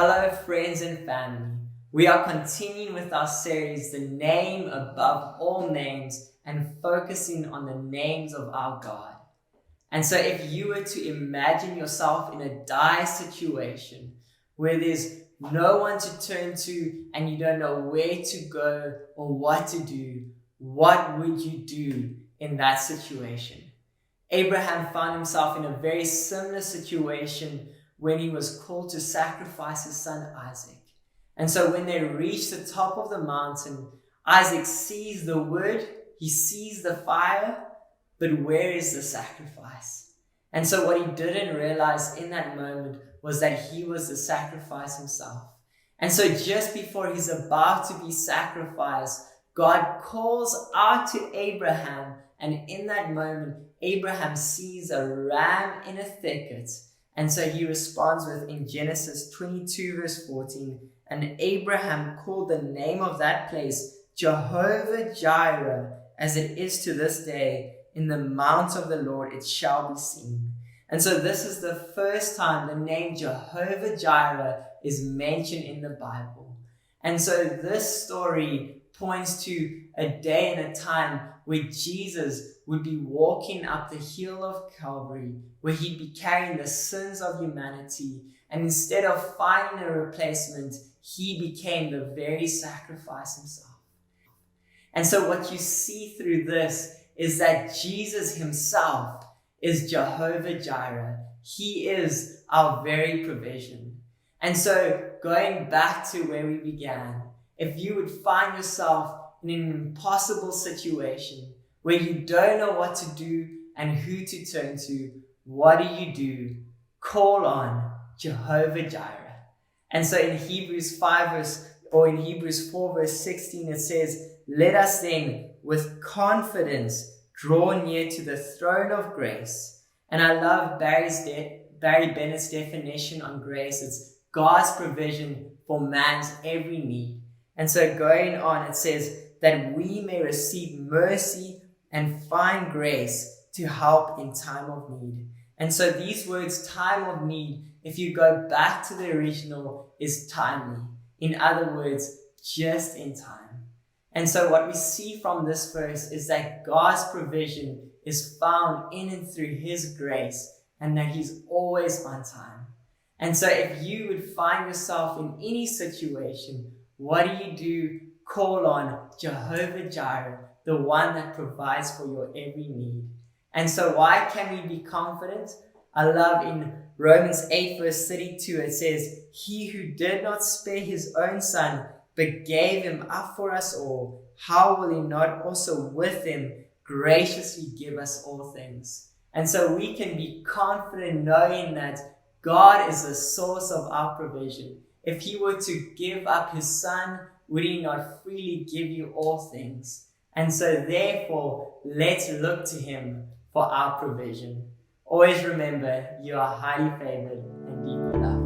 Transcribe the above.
Hello, friends and family. We are continuing with our series, The Name Above All Names, and focusing on the names of our God. And so if you were to imagine yourself in a dire situation where there's no one to turn to and you don't know where to go or what to do, what would you do in that situation? Abraham found himself in a very similar situation when he was called to sacrifice his son Isaac. And so when they reach the top of the mountain, Isaac sees the wood, he sees the fire, but where is the sacrifice? And so what he didn't realize in that moment was that he was the sacrifice himself. And so just before he's about to be sacrificed, God calls out to Abraham, and in that moment, Abraham sees a ram in a thicket. And so he responds with, in Genesis 22 verse 14, and Abraham called the name of that place Jehovah Jireh, as it is to this day, in the mount of the Lord it shall be seen. And so this is the first time the name Jehovah Jireh is mentioned in the Bible. And so this story points to a day and a time where Jesus would be walking up the hill of Calvary, where he'd be carrying the sins of humanity. And instead of finding a replacement, he became the very sacrifice himself. And so what you see through this is that Jesus himself is Jehovah Jireh. He is our very provision. And so going back to where we began, if you would find yourself in an impossible situation where you don't know what to do and who to turn to, what do? Call on Jehovah Jireh. And so in Hebrews 4 verse 16, it says, let us then with confidence draw near to the throne of grace. And I love Barry Bennett's definition on grace. It's God's provision for man's every need. And so going on, it says that we may receive mercy and find grace to help in time of need. And so these words, time of need, if you go back to the original, is timely. In other words, just in time. And so what we see from this verse is that God's provision is found in and through his grace, and that he's always on time. And so if you would find yourself in any situation, what do? Call on Jehovah Jireh, the one that provides for your every need. And so why can we be confident? I love in Romans 8 verse 32, it says, he who did not spare his own son, but gave him up for us all, how will he not also with him graciously give us all things? And so we can be confident knowing that God is the source of our provision. If he were to give up his son, would he not freely give you all things? And so therefore, let's look to him for our provision. Always remember, you are highly favored and deeply loved.